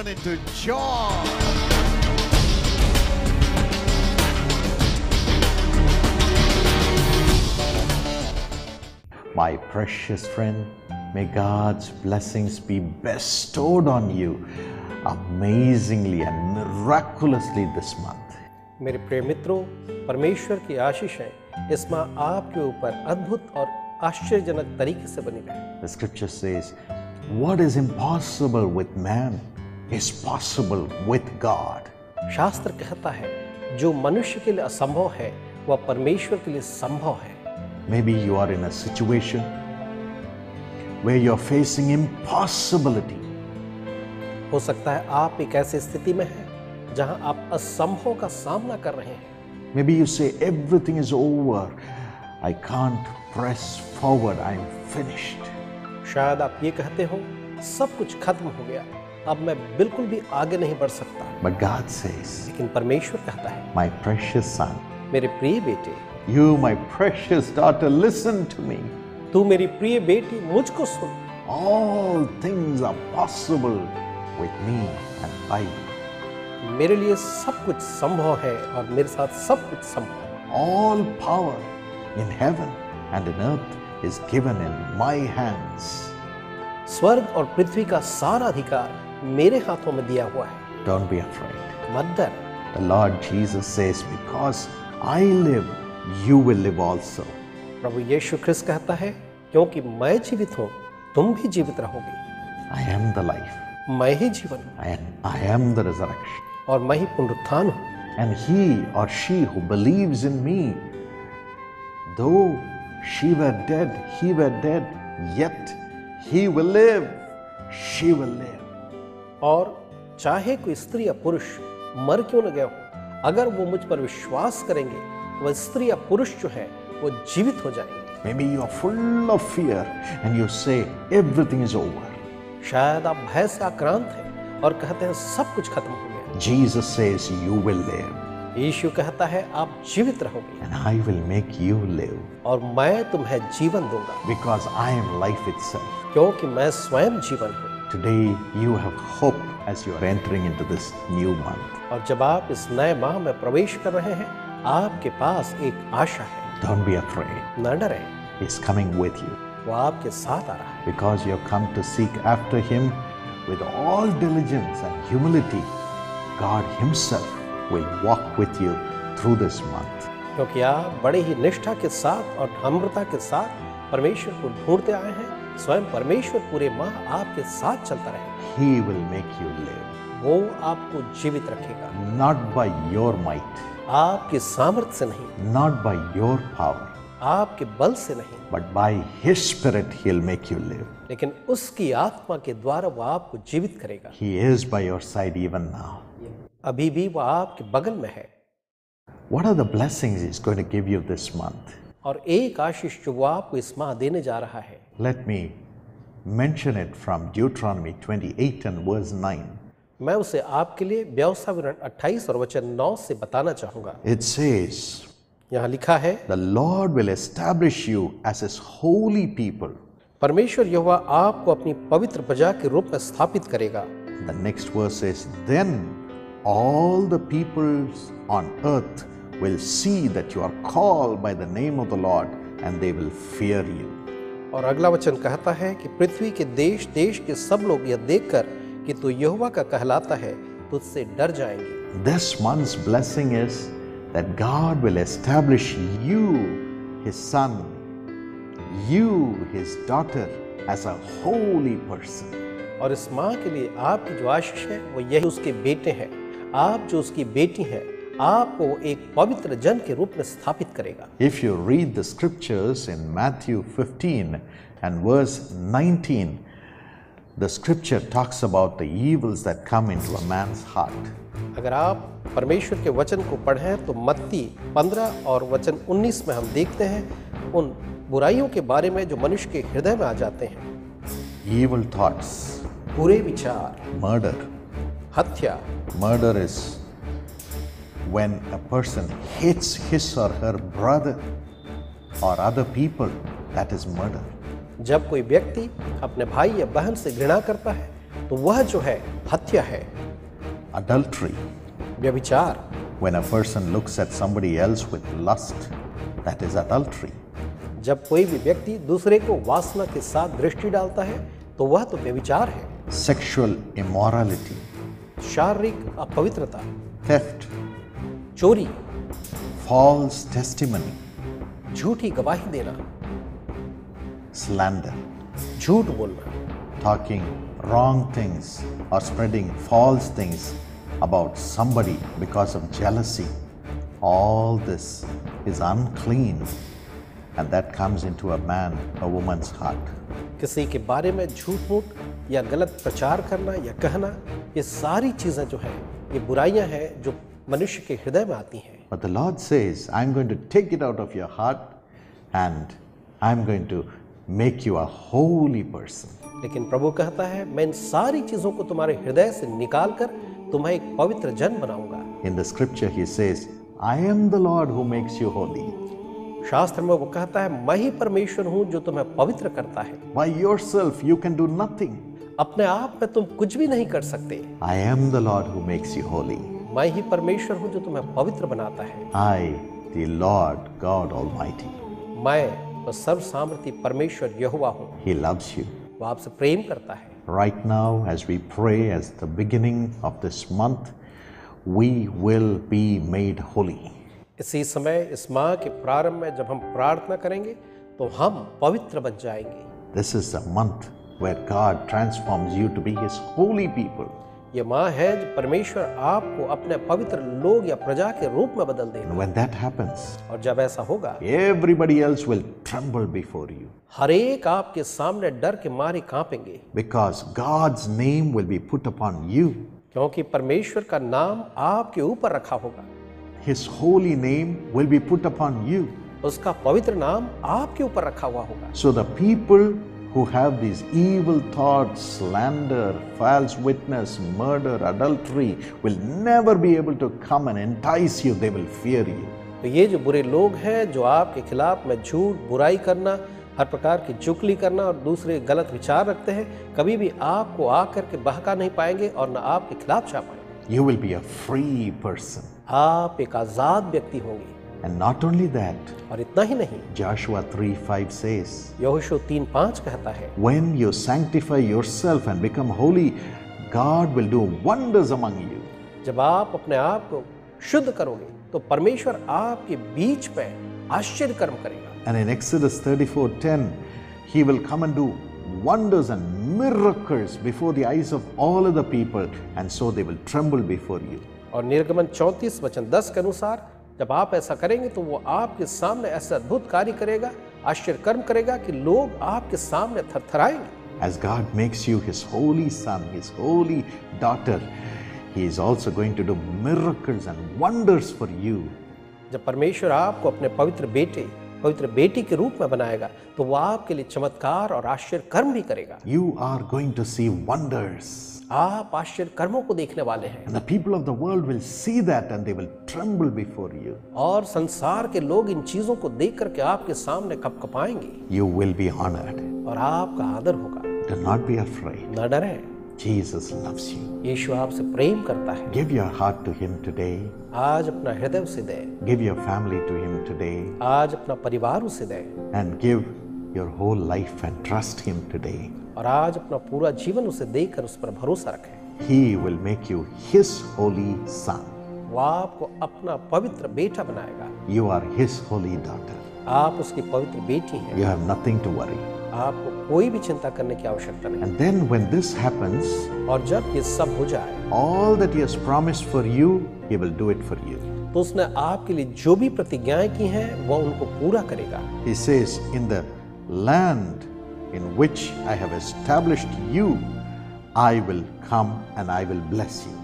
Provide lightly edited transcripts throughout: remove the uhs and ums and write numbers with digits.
into joy. My precious friend, may God's blessings be bestowed on you amazingly and miraculously this month. मेरे प्रिय मित्रों, परमेश्वर की आशीषें इस माह आपके ऊपर अद्भुत और आश्चर्यजनक तरीके से बनी रहे। The scripture says, what is impossible with man is possible with God. शास्त्र कहता है, जो मनुष्य के लिए असंभव है वह परमेश्वर के लिए संभव है। Maybe you are in a situation where you're facing impossibility. हो सकता है आप एक ऐसी स्थिति में हैं जहां आप असंभव का सामना कर रहे हैं। Maybe you say everything is over. I can't press forward. I'm finished. शायद आप ये कहते हो, सब कुछ खत्म हो गया, अब मैं बिल्कुल भी आगे नहीं बढ़ सकता। But God says, लेकिन परमेश्वर कहता है, my precious son, मेरे प्रिय बेटे, you, my precious daughter, listen to me. तू मेरी प्रिय बेटी मुझको सुन। All things are possible with me and by you. मेरे लिए सब कुछ संभव है और मेरे साथ सब कुछ संभव है। All power in heaven and in earth is given in my hands. स्वर्ग और पृथ्वी का सारा अधिकार मेरे हाथों में दिया हुआ है। Don't be afraid. मत डर। The Lord Jesus says, because I live, you will live also. प्रभु यीशु ख्रिस्त कहता है, क्योंकि मैं जीवित हूँ, तुम भी जीवित रहोगे। I am the life. मैं ही जीवन हूँ I am the resurrection. और मैं ही पुनरुत्थान हूँ। And he or she who believes in me, though she were dead, he were dead, yet he will live, she will live. और चाहे कोई स्त्री या पुरुष मर क्यों न गया हो, अगर वो मुझ पर विश्वास करेंगे, वह स्त्री या पुरुष जो है वो जीवित हो जाएंगे। Maybe you are full of fear and you say everything is over. शायद आप भय से आक्रांत हैं और कहते हैं सब कुछ खत्म हो गया। Jesus says you will live. यीशु कहता है आप जीवित रहोगे And I will make you live. और मैं तुम्हें जीवन दूंगा, Because I am life itself. क्योंकि मैं स्वयं जीवन हूँ। Today you have hope as you are entering into this new month. और जब आप इस नए माह में प्रवेश कर रहे हैं, आपके पास एक आशा है। Don't be afraid. न डरें, He's coming with you. वो आपके साथ आ रहा है। Because you have come to seek after Him with all diligence and humility, God Himself will walk with you through this month. क्योंकि आप बड़े ही निष्ठा के साथ और नम्रता के साथ परमेश्वर को ढूंढते आए हैं, स्वयं परमेश्वर पूरे माह आपके साथ चलता रहेगा। He will make you live. वो आपको जीवित रखेगा, Not by your might, आपकी सामर्थ्य से नहीं, not by your power, आपके बल से नहीं, but by His Spirit He'll make you live. लेकिन उसकी आत्मा के द्वारा वो आपको जीवित करेगा। He is by your side even now. अभी भी वो आपके बगल में है। What are the blessings He's going to give you this month? और एक आशीष जो वो आपको इस माह देने जा रहा है, Let me mention it from Deuteronomy 28 and verse 9. मैं उसे आपके लिए व्यवस्था 28 और वचन 9 से बताना चाहूंगा। It says, यहाँ लिखा है, the Lord will establish you as His holy people. परमेश्वर यहोवा आपको अपनी पवित्र प्रजा के रूप में स्थापित करेगा। The next verse says, then all the peoples on earth will see that you are called by the name of the Lord and they will fear you. और अगला वचन कहता है कि पृथ्वी के देश देश के सब लोग यह देखकर कि तू यहोवा का कहलाता है, तुझसे डर जाएंगे। This month's blessing is that God will establish you, His son, you, His daughter, as a holy person. और इस माँ के लिए आपकी जो आशीष है वो यही उसके बेटे हैं, आप जो उसकी बेटी हैं, आपको एक पवित्र जन के रूप में स्थापित करेगा। If you read the scriptures in Matthew 15 and verse 19, the scripture talks about the evils that come into a man's heart. अगर आप परमेश्वर के वचन को पढ़ें तो मत्ती 15 और वचन 19 में हम देखते हैं उन बुराइयों के बारे में जो मनुष्य के हृदय में आ जाते हैं। Evil thoughts, बुरे विचार, murder. हत्या। Murder is when a person hates his or her brother or other people, that is murder. जब कोई व्यक्ति अपने भाई या बहन से घृणा करता है तो वह जो है हत्या है। Adultery. व्यभिचार। When a person looks at somebody else with lust, that is adultery. जब कोई भी व्यक्ति दूसरे को वासना के साथ दृष्टि डालता है तो वह तो व्यभिचार है। Sexual immorality. शारीरिक अपवित्रता। Theft. चोरी। False testimony. झूठी गवाही देना। Slander. झूठ बोलना। Talking wrong things or spreading false things about somebody because of jealousy. All this is unclean, and that comes into a man, a woman's heart. किसी के बारे में झूठ मूठ या गलत प्रचार करना या कहना, ये सारी चीजें जो है ये बुराइयां हैं जो मनुष्य के हृदय में आती हैं। But the Lord says, I'm going to take it out of your heart and I'm going to make you a holy person. लेकिन प्रभु कहता है मैं इन सारी चीजों को तुम्हारे हृदय से निकाल कर तुम्हें एक पवित्र जन बनाऊंगा। In the scripture he says, I am the Lord who makes you holy. शास्त्र में वो कहता है मैं ही परमेश्वर हूँ जो तुम्हें पवित्र करता है। By yourself you can do nothing. अपने आप में तुम कुछ भी नहीं कर सकते। I am the Lord who makes you holy. मैं ही परमेश्वर हूँ जो तुम्हें पवित्र बनाता है। I, the Lord God Almighty. मैं तो सर्व सामर्थी परमेश्वर यहोवा हूँ। He loves you. वो आपसे प्रेम करता है। Right now, as we pray as the beginning of this month, we will be made holy. इसी समय इस माह के प्रारंभ में जब हम प्रार्थना करेंगे तो हम पवित्र बन जाएंगे। This is a month where God transforms you to be His holy people. ये माह है जो परमेश्वर आपको अपने पवित्र लोग या प्रजा के रूप में बदल देगा। And when that happens, और जब ऐसा होगा, everybody else will tremble before you. हर एक आपके सामने डर के मारे कांपेंगे। Because God's name will be put upon you. क्योंकि परमेश्वर का नाम आपके ऊपर रखा होगा। His holy name will be put upon you. उसका पवित्र नाम आपके ऊपर रखा हुआ होगा। So the people who have these evil thoughts, slander, false witness, murder, adultery, will never be able to come and entice you. They will fear you. तो ये जो बुरे लोग हैं जो आपके खिलाफ में झूठ, बुराई करना, हर प्रकार की चुगली करना और दूसरे गलत विचार रखते हैं, कभी भी आपको आकर के बहका नहीं पाएंगे और न आपके खिलाफ छा पाएंगे। You will be a free person. आप एक आजाद व्यक्ति होंगे। And not only that, और इतना ही नहीं, Joshua 3:5 says, यहोशू 3:5 कहता है, when you sanctify yourself and become holy, God will do wonders among you. जब आप अपने आप को शुद्ध करोगे तो परमेश्वर आपके बीच में आश्चर्य कर्म करेगा। And in Exodus 34:10, He will come and do wonders and miracles before the eyes of all other people, and so they will tremble before you. और निर्गमन 34:10 के अनुसार जब आप ऐसा करेंगे तो वो आपके सामने ऐसा अद्भुत कार्य करेगा, आश्चर्य कर्म करेगा कि लोग आपके सामने थरथराएंगे। As God makes you His holy son, His holy daughter, He is also going to do miracles and wonders for you. जब परमेश्वर आपको अपने पवित्र बेटे, पवित्र बेटी के रूप में बनाएगा तो वो आपके लिए चमत्कार और आश्चर्य कर्म भी करेगा। You are going to see wonders. आप आश्चर्य कर्मों को देखने वाले हैं। And the people of the world will see that and they will tremble before you. और संसार के लोग इन चीजों को देख करके आपके सामने कपकपाएंगे। You will be honored. और आपका आदर होगा। Do not be afraid. न डरें। Jesus loves you. यीशु आपसे प्रेम करता है। Give your heart to Him today. आज अपना हृदय उसे दें। Give your family to Him today. आज अपना परिवार उसे दें। And give your whole life and trust Him today. और आज अपना पूरा जीवन उसे देकर उस पर भरोसा रखें। He will make you His holy son. वो आपको अपना पवित्र बेटा बनाएगा। You are His holy daughter. आप उसकी पवित्र बेटी हैं। You have nothing to worry. आपको कोई भी चिंता करने की आवश्यकता नहीं। And then when this happens, और जब ये सब हो जाए, all that He has promised for you, He will do it for you. तो उसने आपके लिए जो भी प्रतिज्ञाएं की हैं, वो उनको पूरा करेगा। He says, in the land in which I have established you, I will come and I will bless you.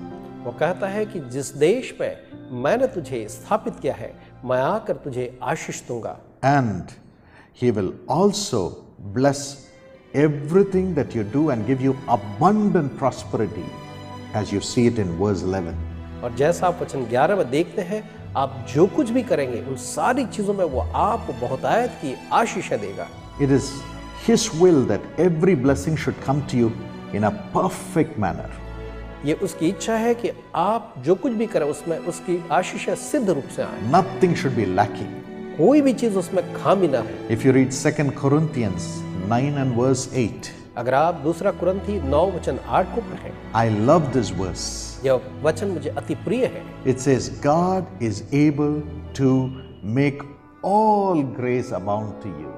वो कहता है कि जिस देश में मैंने तुझे स्थापित किया है, मैं आकर तुझे आशीष दूंगा। And He will also bless everything that you do and give you abundant prosperity, as you see it in verse 11. और जैसा आप वचन 11 में देखते हैं, आप जो कुछ भी करेंगे उन सारी चीजों में वो आपको बहुतायत की आशीषें देगा। It is His will that every blessing should come to you in a perfect manner. ये उसकी इच्छा है कि आप जो कुछ भी करें उसमें उसकी आशीषें सिद्ध रूप से आए, Nothing should be lacking. कोई भी चीज उसमें खामी ना हो। If you read 2 Corinthians 9 and verse 8, अगर आप दूसरा कुरिन्थी 9 वचन 8 को पढ़ें, I love this verse. यह वचन मुझे अति प्रिय है। It says, God is able to make all grace abound to you.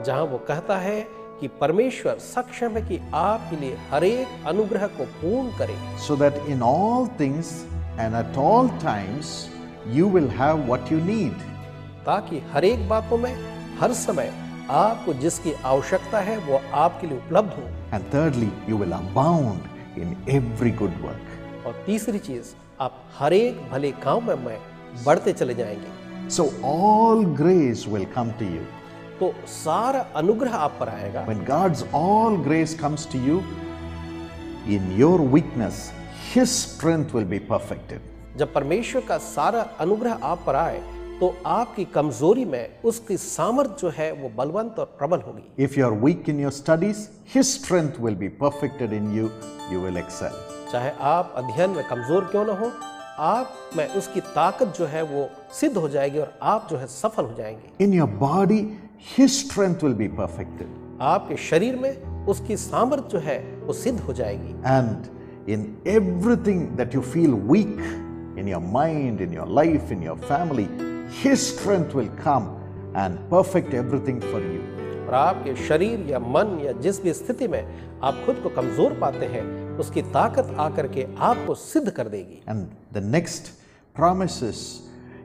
जहां वो कहता है कि परमेश्वर सक्षम है कि आपके लिए हर एक अनुग्रह को पूर्ण करे, So that in all things and at all times you will have what you need. ताकि हर एक बातों में हर समय आपको जिसकी आवश्यकता है वो आपके लिए उपलब्ध हो। And thirdly, you will abound in every good work. और तीसरी चीज, आप हर एक भले काम में बढ़ते चले जाएंगे। So all grace will come to you. तो सारा अनुग्रह आप पर आएगा। When God's all grace comes to you, in your weakness, His strength will be perfected. जब परमेश्वर का सारा अनुग्रह आप पर आए तो आपकी कमजोरी में उसकी सामर्थ जो है वो बलवंत और प्रबल होगी। If you are weak in your studies, His strength will be perfected in you. You will excel. चाहे आप अध्ययन में कमजोर क्यों न हो, आप में उसकी ताकत जो है वो सिद्ध हो जाएगी और आप जो है सफल हो जाएंगे। In your body, His strength will be perfected. आपके शरीर में उसकी सामर्थ जो है वो सिद्ध हो जाएगी। And in everything that you feel weak, in your mind, in your life, in your family, His strength will come and perfect everything for you. और आपके शरीर या मन या जिस भी स्थिति में आप खुद को कमजोर पाते हैं, उसकी ताकत आकर के आपको सिद्ध कर देगी। And the next promise is,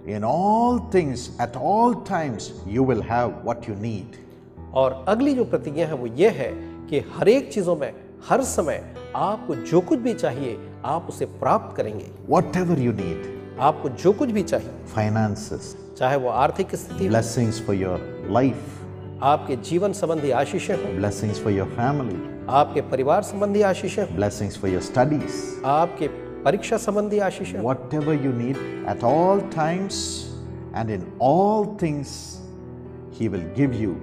in all things, at all times, you will have what you need. और अगली जो प्रतिज्ञा है वो ये है कि हर एक चीजों में हर समय आपको जो कुछ भी चाहिए आप उसे प्राप्त करेंगे। Whatever you need, आपको जो कुछ भी चाहिए, finances, चाहे वो आर्थिक स्थिति हो, blessings for your life, आपके जीवन संबंधी आशीषें हो, blessings for your family, आपके परिवार संबंधी आशीषें हो, blessings for your studies, आपके परीक्षा संबंधी आशीषें हो, whatever you need, at all times and in all things, He will give you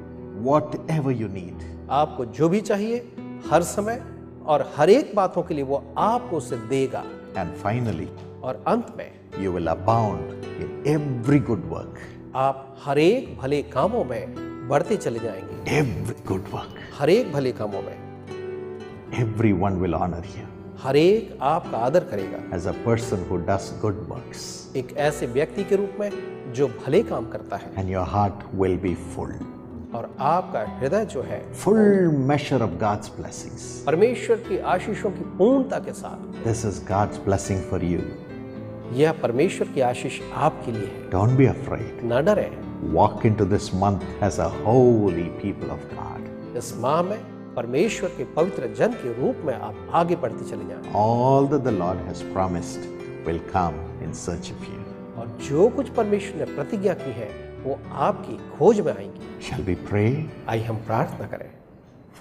whatever you need. आपको जो भी चाहिए हर समय और हर एक बातों के लिए वो आपको उसे देगा। And finally, और अंत में you will abound in every good work. आप हर एक भले कामों में बढ़ते चले जाएंगे। Every good work. हर एक भले कामों में Everyone will honor you हर एक आपका आदर करेगा, as a person who does good works. एक ऐसे व्यक्ति के रूप में जो भले काम करता है। And your heart will be full. और आपका हृदय जो है Full measure of God's blessings. परमेश्वर की आशीषों की पूर्णता के साथ। This is God's blessing for you. यह परमेश्वर की आशीष आपके लिए है। Don't be afraid. न डरें। Walk into this month as a holy people of God. इस माह में परमेश्वर के पवित्र जन के रूप में आप आगे बढ़ते चले जाएं। All that the Lord has promised will come in search of you. और जो कुछ परमेश्वर ने प्रतिज्ञा की है वो आपकी खोज में आएंगी। Shall we pray? आइए हम प्रार्थना करें।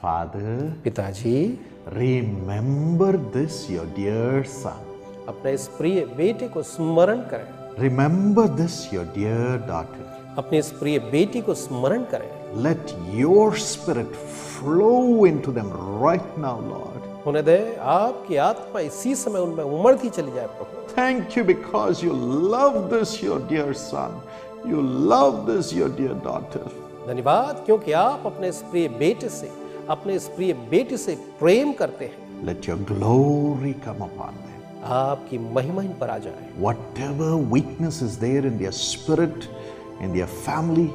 Father, पिताजी, remember this your dear son. अपने इस प्रिय बेटे को स्मरण करें। Remember this your dear daughter. अपनी इस प्रिय बेटी को स्मरण करें। Let your spirit flow into them right now, Lord. होने दे आपकी आत्मा इसी समय उनमें उमड़ती चली जाए प्रभु। Thank you because you love this your dear son. You love this your dear daughter. धन्यवाद क्योंकि आप अपने इस प्रिय बेटे से, अपने इस प्रिय बेटी से प्रेम करते हैं। Let your glory come upon them. आपकी महिमा इन पर आ जाए। Whatever weakness is there in their spirit, in their family,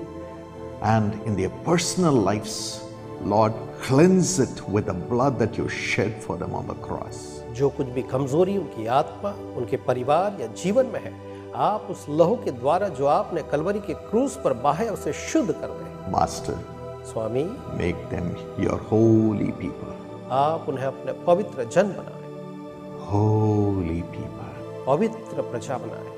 and in their personal lives, Lord, cleanse it with the blood that you shed for them on the cross. जो कुछ भी कमजोरी उनकी आत्मा, उनके परिवार या जीवन में है, आप उस लहू के द्वारा जो आपने कलवरी के क्रूस पर बहाया उसे शुद्ध कर दें। Master, Swami, make them your holy people. आप उन्हें अपने पवित्र जन बनाएं, Holy people. पवित्र प्रजा बनाएं।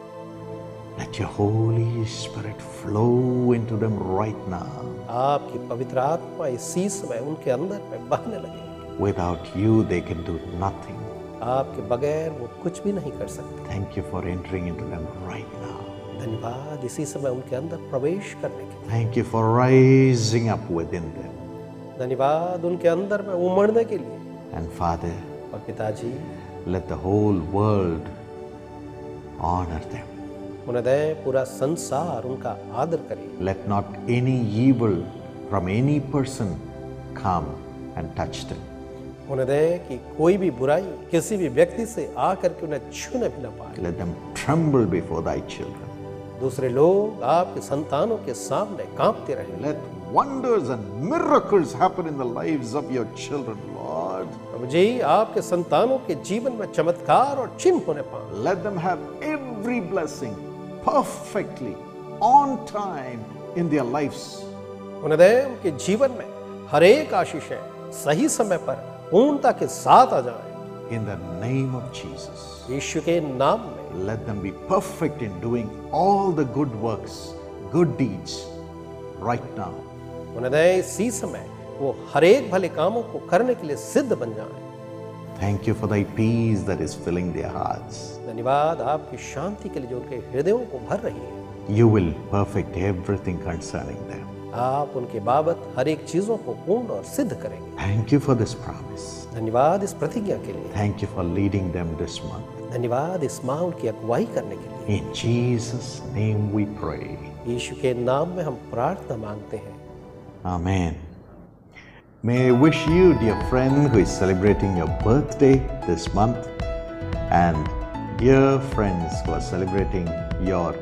Let your Holy Spirit flow into them right now. आपकी पवित्र आत्मा इसी समय उनके अंदर में बहने लगे। Without you, they can do nothing. आपके बगैर वो कुछ भी नहीं कर सकते। Thank you for entering into them right now. धन्यवाद इसी समय उनके अंदर प्रवेश करने के। Thank you for rising up within them. धन्यवाद उनके अंदर में उमड़ने के लिए। And Father, और पिताजी, Let the whole world honor them. उन्हें दें पूरा संसार उनका आदर करे। Let not any evil from any person come and touch them. उन्हें दें कि कोई भी बुराई किसी भी व्यक्ति से आकर के उन्हें छूने भी न पाए। Let them tremble before thy children. दूसरे लोग आपके संतानों के सामने कांपते रहे। Let wonders and miracles happen in the lives of your children, Lord. प्रभु जी आपके संतानों के जीवन में चमत्कार और चिन्ह होने पाए। Let them have every blessing perfectly on time in their lives. उन्हें दें उनके जीवन में हर एक आशीषें सही समय पर पूर्णता के साथ आ जाए। In the name of Jesus. यीशु के नाम में Let them be perfect in doing all the good works, good deeds right now. उन्हें दें इसी समय वो हर एक भले कामों को करने के लिए सिद्ध बन जाएं। Thank you for thy peace that is filling their hearts. धन्यवाद आपकी शांति के लिए जो उनके हृदयों को भर रही है। You will perfect everything concerning them. आप उनके बाबत हर एक चीजों को पूर्ण और सिद्ध करेंगे। Thank you for this promise. धन्यवाद इस प्रतिज्ञा के लिए। Thank you for leading them this month. धन्यवाद इस माह उनकी अगुवाई करने के लिए। In Jesus' name we pray. यीशु के नाम में हम प्रार्थना मांगते हैं। Amen. May I wish you, dear friend, who is celebrating your birthday this month, and dear friends who are celebrating your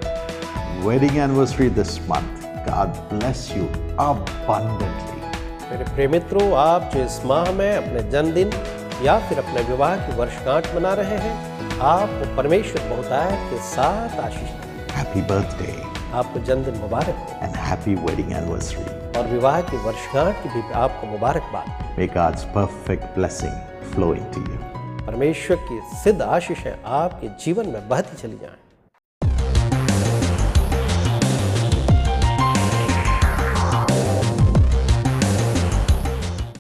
wedding anniversary this month, God bless you abundantly. मेरे प्रिय मित्रों, आप जो इस माह में अपने जन्मदिन या फिर अपने विवाह की वर्षगांठ मना रहे हैं, आपको परमेश्वर बहुतायत के साथ आशीष दे। Happy birthday आपको जन्मदिन मुबारक हो and happy wedding anniversary. और विवाह की वर्षगांठ की भी आपको मुबारकबाद। May God's perfect blessing flow into you. परमेश्वर की सिद्ध आशीषें आपके जीवन में बहती चली जाएं।